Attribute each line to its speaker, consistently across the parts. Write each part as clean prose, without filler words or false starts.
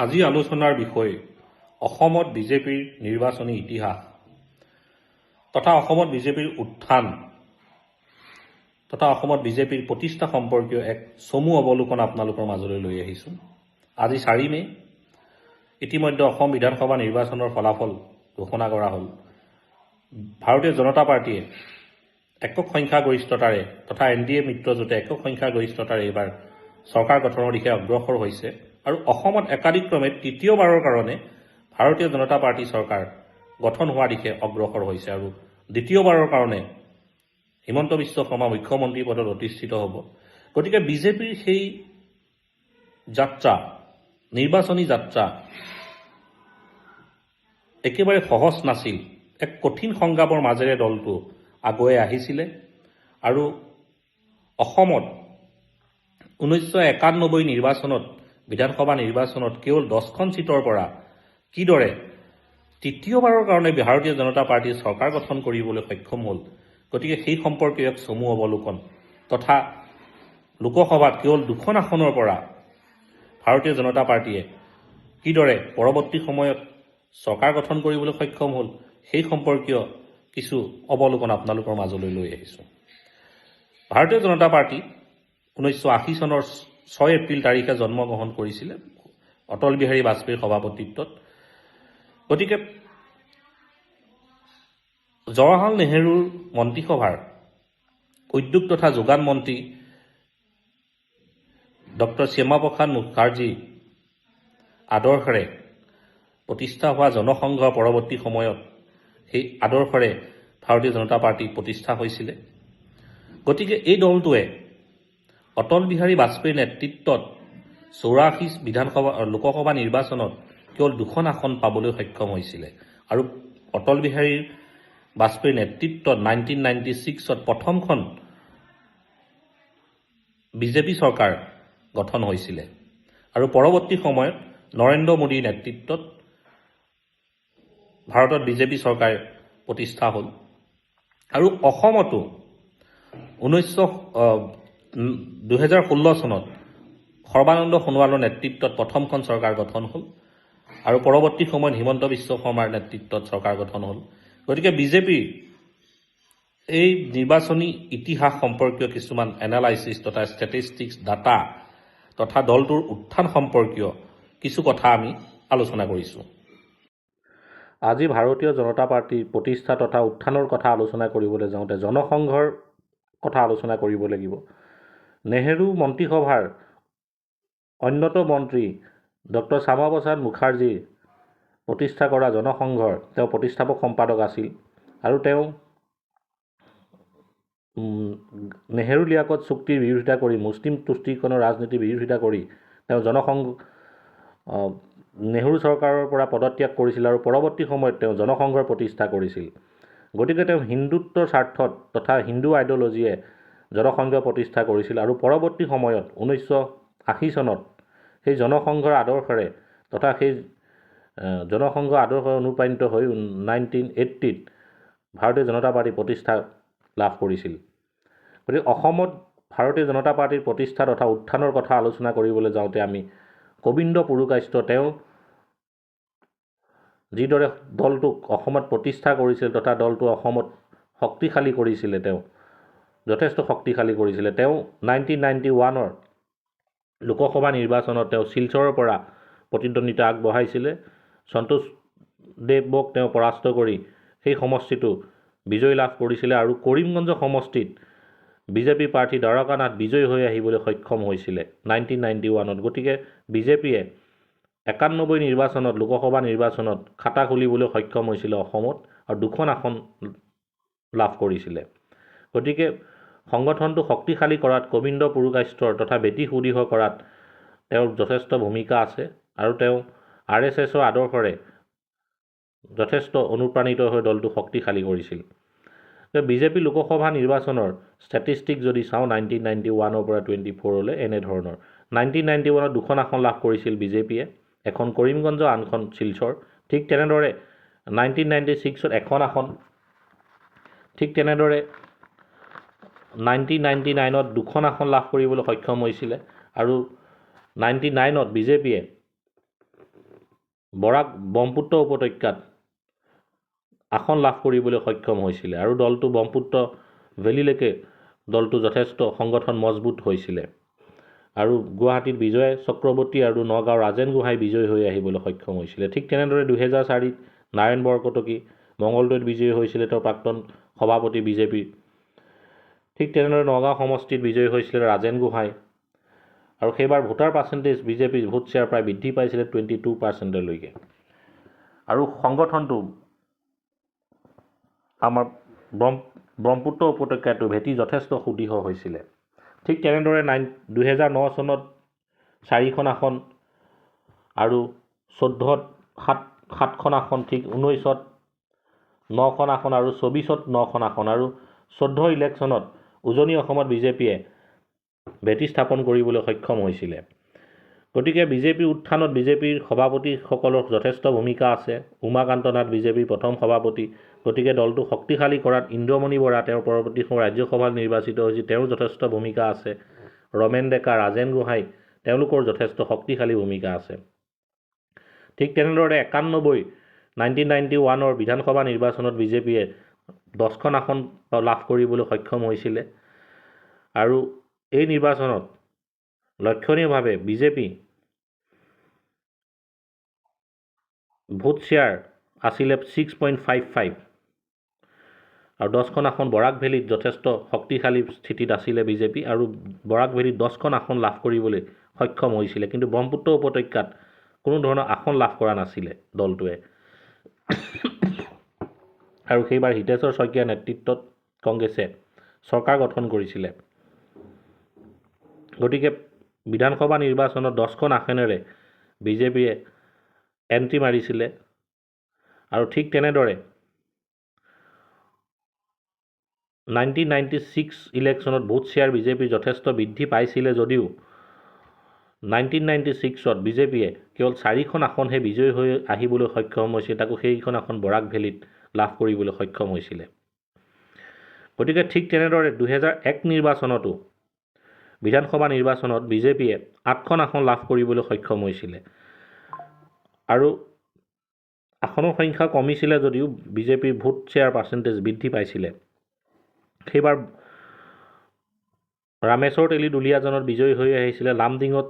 Speaker 1: আজি আলোচনাৰ বিষয় অসমত বিজেপিৰ নিৰ্বাচনী ইতিহাস তথা অসমত বিজেপিৰ উত্থান তথা অসমত বিজেপিৰ প্ৰতিষ্ঠা সম্পৰ্কীয় এক চমু অৱলোকন আপোনালোকৰ মাজলৈ লৈ আহিছোঁ। আজি 4 মে। ইতিমধ্যে অসম বিধানসভা নিৰ্বাচনৰ ফলাফল ঘোষণা কৰা হ'ল। ভাৰতীয় জনতা পাৰ্টীয়ে একক সংখ্যাগৰিষ্ঠতাৰে তথা NDA মিত্ৰজোঁটে একক সংখ্যাগৰিষ্ঠতাৰে এইবাৰ চৰকাৰ গঠনৰ দিশে অগ্ৰসৰ হৈছে আৰু অসমত একাদিক্ৰমে তৃতীয়বাৰৰ কাৰণে ভাৰতীয় জনতা পাৰ্টি চৰকাৰ গঠন হোৱাৰ দিশে অগ্ৰসৰ হৈছে আৰু দ্বিতীয়বাৰৰ কাৰণে হিমন্ত বিশ্ব শৰ্মা মুখ্যমন্ত্ৰী পদত অধিষ্ঠিত হ'ব। গতিকে বিজেপিৰ সেই যাত্ৰা, নিৰ্বাচনী যাত্ৰা একেবাৰে সহজ নাছিল। এক কঠিন সংগ্ৰামৰ মাজেৰে দলটো আগুৱাই আহিছিলে আৰু অসমত 1991 নিৰ্বাচনত বিধানসভা নিৰ্বাচনত কেৱল 10খন চিটৰ পৰা কিদৰে তৃতীয়বাৰৰ কাৰণে ভাৰতীয় জনতা পাৰ্টীয়ে চৰকাৰ গঠন কৰিবলৈ সক্ষম হ'ল। গতিকে সেই সম্পৰ্কে এক চমু অৱলোকন তথা লোকসভাত কেৱল 2খন আসনৰ পৰা ভাৰতীয় জনতা পাৰ্টীয়ে কিদৰে পৰৱৰ্তী সময়ত চৰকাৰ গঠন কৰিবলৈ সক্ষম হ'ল সেই সম্পৰ্কীয় কিছু অৱলোকন আপোনালোকৰ মাজলৈ লৈ আহিছোঁ। ভাৰতীয় জনতা পাৰ্টী 1980 চনৰ 6 এপ্ৰিল তাৰিখে জন্মগ্ৰহণ কৰিছিলে অটল বিহাৰী বাজপেয়ীৰ সভাপতিত্বত। গতিকে জৱাহৰলাল নেহৰুৰ মন্ত্ৰীসভাৰ উদ্যোগ তথা যোগান মন্ত্ৰী ডক্টৰ শ্যামাপ্ৰসাদ মুখাৰ্জী আদৰ্শৰে প্ৰতিষ্ঠা হোৱা জনসংঘ পৰৱৰ্তী সময়ত সেই আদৰ্শৰে ভাৰতীয় জনতা পাৰ্টী প্ৰতিষ্ঠা হৈছিলে। গতিকে এই দলটোৱে অটল বিহাৰী বাজপেয়ীৰ নেতৃত্বত 84 লোকসভা নিৰ্বাচনত কেৱল 2খন আসন পাবলৈ সক্ষম হৈছিলে আৰু অটল বিহাৰী বাজপেয়ীৰ নেতৃত্বত 1996ত প্ৰথমখন বিজেপি চৰকাৰ গঠন হৈছিলে আৰু পৰৱৰ্তী সময়ত নৰেন্দ্ৰ মোদীৰ নেতৃত্বত ভাৰতত বিজেপি চৰকাৰ প্ৰতিষ্ঠা হ'ল আৰু অসমতো 2016 চনত সৰ্বানন্দ সোণোৱালৰ নেতৃত্বত প্ৰথমখন চৰকাৰ গঠন হ'ল আৰু পৰৱৰ্তী সময়ত হিমন্ত বিশ্ব শৰ্মাৰ নেতৃত্বত চৰকাৰ গঠন হ'ল। গতিকে বিজেপিৰ এই নিৰ্বাচনী ইতিহাস সম্পৰ্কীয় কিছুমান এনালাইচিছ তথা ষ্টেটিষ্টিক্স ডাটা তথা দলটোৰ উত্থান সম্পৰ্কীয় কিছু কথা আমি আলোচনা কৰিছোঁ। আজি ভাৰতীয় জনতা পাৰ্টীৰ প্ৰতিষ্ঠা তথা উত্থানৰ কথা আলোচনা কৰিবলৈ যাওঁতে জনসংঘৰ কথা আলোচনা কৰিব লাগিব। নেহৰু মন্ত্ৰীসভাৰ অন্যতম মন্ত্ৰী ডক্টৰ শ্যামাপ্ৰসাদ মুখাৰ্জী প্ৰতিষ্ঠা কৰা জনসংঘৰ তেওঁ প্ৰতিষ্ঠাপক সম্পাদক আছিল আৰু তেওঁ নেহৰু লিয়াকত চুক্তিৰ বিৰোধিতা কৰি মুছলিম তুষ্টিকৰণৰ ৰাজনীতিৰ বিৰোধিতা কৰি তেওঁ জনসংঘ নেহৰু চৰকাৰৰ পৰা পদত্যাগ কৰিছিল আৰু পৰৱৰ্তী সময়ত তেওঁ জনসংঘৰ প্ৰতিষ্ঠা কৰিছিল। গতিকে তেওঁ হিন্দুত্বৰ স্বাৰ্থত তথা হিন্দু আইডিঅ'লজিয়ে জনসংঘ প্ৰতিষ্ঠা কৰিছিল আৰু পৰৱৰ্তী সময়ত 1980 চনত সেই জনসংঘৰ আদৰ্শৰে তথা সেই জনসংঘ আদৰ্শৰে অনুপ্ৰাণিত হৈ 1980ত ভাৰতীয় জনতা পাৰ্টী প্ৰতিষ্ঠা লাভ কৰিছিল। গতিকে অসমত ভাৰতীয় জনতা পাৰ্টীৰ প্ৰতিষ্ঠা তথা উত্থানৰ কথা আলোচনা কৰিবলৈ যাওঁতে আমি গোবিন্দ পুৰকায়স্থ তেওঁ যিদৰে দলটোক অসমত প্ৰতিষ্ঠা কৰিছিল তথা দলটো অসমত শক্তিশালী কৰিছিলে, তেওঁ যথেষ্ট শক্তিশালী কৰিছিলে। তেওঁ 1991ৰ লোকসভা নিৰ্বাচনত তেওঁ শিলচৰৰ পৰা প্ৰতিদ্বন্দ্বিতা আগবঢ়াইছিলে। সন্তোষ দেৱক তেওঁ পৰাস্ত কৰি সেই সমষ্টিটো বিজয় লাভ কৰিছিলে আৰু কৰিমগঞ্জ সমষ্টিত বিজেপি প্ৰাৰ্থী দ্বাৰকানাথ বিজয়ী হৈ আহিবলৈ সক্ষম হৈছিলে 1991ত। গতিকে বিজেপিয়ে 91 নিৰ্বাচনত লোকসভা নিৰ্বাচনত খাতা খুলিবলৈ সক্ষম হৈছিলে অসমত আৰু 2খন আসন লাভ কৰিছিলে। গতিকে সংগঠনটো শক্তিশালী কৰাত গোবিন্দ পুৰকায়স্থৰ তথা বেটি সুদৃঢ় কৰাত তেওঁৰ যথেষ্ট ভূমিকা আছে আৰু তেওঁ RSSৰ আদৰ্শৰে যথেষ্ট অনুপ্ৰাণিত হৈ দলটো শক্তিশালী কৰিছিল। বিজেপি লোকসভা নিৰ্বাচনৰ ষ্টেটিষ্টিক যদি চাওঁ 1991ৰ পৰা 24লৈ এনেধৰণৰ 1991ত 2খন আসন লাভ কৰিছিল বিজেপিয়ে, এখন কৰিমগঞ্জ আনখন শিলচৰ। ঠিক তেনেদৰে 1996ত 1খন আসন, ঠিক তেনেদৰে 1999ত 2খন আসন লাভ কৰিবলৈ সক্ষম হৈছিলে আৰু 99ত বিজেপিয়ে বৰাক ব্ৰহ্মপুত্ৰ উপত্যকাত আসন লাভ কৰিবলৈ সক্ষম হৈছিলে আৰু দলটো ব্ৰহ্মপুত্ৰ ভেলীলৈকে দলটো যথেষ্ট সংগঠন মজবুত হৈছিলে আৰু গুৱাহাটীত বিজয় চক্ৰৱৰ্তী আৰু নগাঁও ৰাজেন গোহাঁই বিজয়ী হৈ আহিবলৈ সক্ষম হৈছিলে। ঠিক তেনেদৰে 2004 নাৰায়ণ বৰকটকী মঙলদৈত বিজয়ী হৈছিলে, তেওঁৰ প্ৰাক্তন সভাপতি বিজেপিৰ। ঠিক তেনেদৰে নগাঁও সমষ্টিত বিজয়ী হৈছিলে ৰাজেন গোহাঁই আৰু সেইবাৰ ভোটাৰ পাৰ্চেণ্টেজ বিজেপিৰ ভোট শ্বেয়াৰ প্ৰায় বৃদ্ধি পাইছিলে 22%লৈকে। আৰু সংগঠনটো আমাৰ ব্ৰহ্মপুত্ৰ উপত্যকাটো ভেটি যথেষ্ট সুদৃঢ় হৈছিলে। ঠিক তেনেদৰে 2009 চনত 4খন আসন আৰু 14ত 7খন আসন, ঠিক 19ত 9খন আসন আৰু 24ত 9খন আসন আৰু 14 ইলেকশ্যনত উজনি অসমত বিজেপিয়ে ভেটি স্থাপন কৰিবলৈ সক্ষম হৈছিলে। গতিকে বিজেপিৰ উত্থানত বিজেপিৰ সভাপতিসকলৰ যথেষ্ট ভূমিকা আছে। উমাকান্ত নাথ বিজেপিৰ প্ৰথম সভাপতি, গতিকে দলটো শক্তিশালী কৰাত ইন্দ্ৰমণি বৰা তেওঁৰ পৰৱৰ্তী সময়ত ৰাজ্যসভাত নিৰ্বাচিত হৈছিল, তেওঁৰ যথেষ্ট ভূমিকা আছে। ৰমেন ডেকা, ৰাজেন গোহাঁই তেওঁলোকৰ যথেষ্ট শক্তিশালী ভূমিকা আছে। ঠিক তেনেদৰে 1991 বিধানসভা নিৰ্বাচনত বিজেপিয়ে 10খন আসন লাভ কৰিবলৈ সক্ষম হৈছিলে আৰু এই নিৰ্বাচনত লক্ষণীয়ভাৱে বিজেপি ভোট শ্বেয়াৰ আছিলে 6.55 আৰু 10খন আসন বৰাক ভেলীত যথেষ্ট শক্তিশালী স্থিতিত আছিলে বিজেপি আৰু বৰাক ভেলীত 10খন আসন লাভ কৰিবলৈ সক্ষম হৈছিলে, কিন্তু ব্ৰহ্মপুত্ৰ উপত্যকাত কোনো ধৰণৰ আসন লাভ কৰা নাছিলে দলটোৱে। আৰু সেইবাৰ হিতেশ্বৰ শইকীয়াৰ নেতৃত্বত কংগ্ৰেছে চৰকাৰ গঠন কৰিছিলে। গতিকে বিধানসভা নিৰ্বাচনত 10খন আসনেৰে বিজেপিয়ে এণ্ট্ৰি মাৰিছিলে আৰু ঠিক তেনেদৰে 1996 ইলেকশ্যনত ভোট শ্বেয়াৰ বিজেপিৰ যথেষ্ট বৃদ্ধি পাইছিলে যদিও 1996ত বিজেপিয়ে কেৱল 4খন আসনহে বিজয়ী হৈ আহিবলৈ সক্ষম হৈছিল, তাকো সেইখন আসন বৰাক ভেলীত লাভ কৰিবলৈ সক্ষম হৈছিলে। গতিকে ঠিক তেনেদৰে 2001 নিৰ্বাচনতো বিধানসভা নিৰ্বাচনত বিজেপিয়ে 8খন আসন লাভ কৰিবলৈ সক্ষম হৈছিলে আৰু আসনৰ সংখ্যা কমিছিলে যদিও বিজেপিৰ ভোট শ্বেয়াৰ পাৰ্চেণ্টেজ বৃদ্ধি পাইছিলে। সেইবাৰ ৰামেশ্বৰ তেলী দুলীয়াজনত বিজয়ী হৈ আহিছিলে, লামডিঙত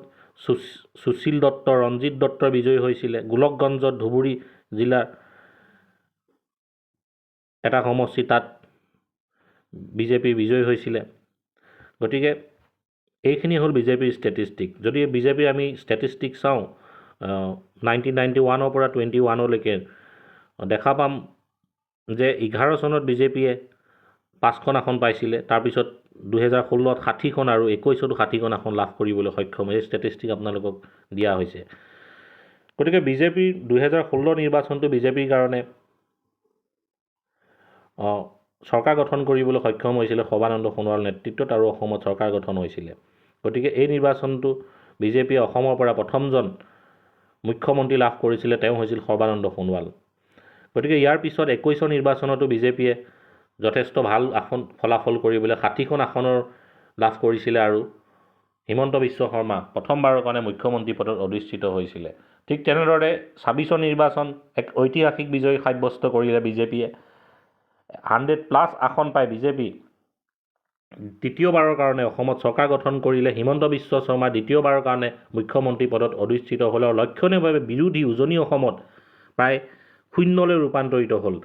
Speaker 1: সুশীল দত্ত, ৰঞ্জিত দত্ত বিজয়ী হৈছিলে, গোলকগঞ্জত ধুবুৰী জিলাৰ এটা সমষ্টি তাত বিজেপি বিজয়ী হৈছিলে। গতিকে এইখিনি হ'ল বিজেপিৰ ষ্টেটিষ্টিক। যদি বিজেপিৰ আমি ষ্টেটিষ্টিক চাওঁ 1991 পৰা 21লৈকে দেখা পাম যে 11 চনত বিজেপিয়ে 5খন আসন পাইছিলে, তাৰপিছত 2016ত 60খন আৰু 21তো 60খন আসন লাভ কৰিবলৈ সক্ষম হয়। এই ষ্টেটিষ্টিক আপোনালোকক দিয়া হৈছে। গতিকে বিজেপিৰ 2016 নিৰ্বাচনটো বিজেপিৰ কাৰণে চৰকাৰ গঠন কৰিবলৈ সক্ষম হৈছিলে সৰ্বানন্দ সোণোৱালৰ নেতৃত্বত আৰু অসমত চৰকাৰ গঠন হৈছিলে। গতিকে এই নিৰ্বাচনটো বিজেপিয়ে অসমৰ পৰা প্ৰথমজন মুখ্যমন্ত্ৰী লাভ কৰিছিলে, তেওঁ হৈছিল সৰ্বানন্দ সোণোৱাল। গতিকে ইয়াৰ পিছত 21 নিৰ্বাচনতো বিজেপিয়ে যথেষ্ট ভাল ফলাফল কৰিবলৈ 60খন আসনৰ লাভ কৰিছিলে আৰু হিমন্ত বিশ্ব শৰ্মা প্ৰথমবাৰৰ কাৰণে মুখ্যমন্ত্ৰী পদত অধিষ্ঠিত হৈছিলে। ঠিক তেনেদৰে 26 নিৰ্বাচন এক ঐতিহাসিক বিজয় সাব্যস্ত কৰিলে বিজেপিয়ে। 100+ আসন পাই বিজেপি দ্বিতীয়বাৰৰ কাৰণে অসমত চৰকাৰ গঠন কৰিলে। হিমন্ত বিশ্ব শৰ্মা দ্বিতীয়বাৰৰ কাৰণে মুখ্যমন্ত্ৰী পদত অধিষ্ঠিত হ'ল আৰু লক্ষণীয়ভাৱে বিৰোধী উজনি অসমত প্ৰায় শূন্যলৈ ৰূপান্তৰিত হ'ল।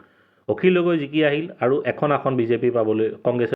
Speaker 1: অখিল গগৈ জিকি আহিল আৰু এখন আসন বিজেপি পাবলৈ কংগ্ৰেছে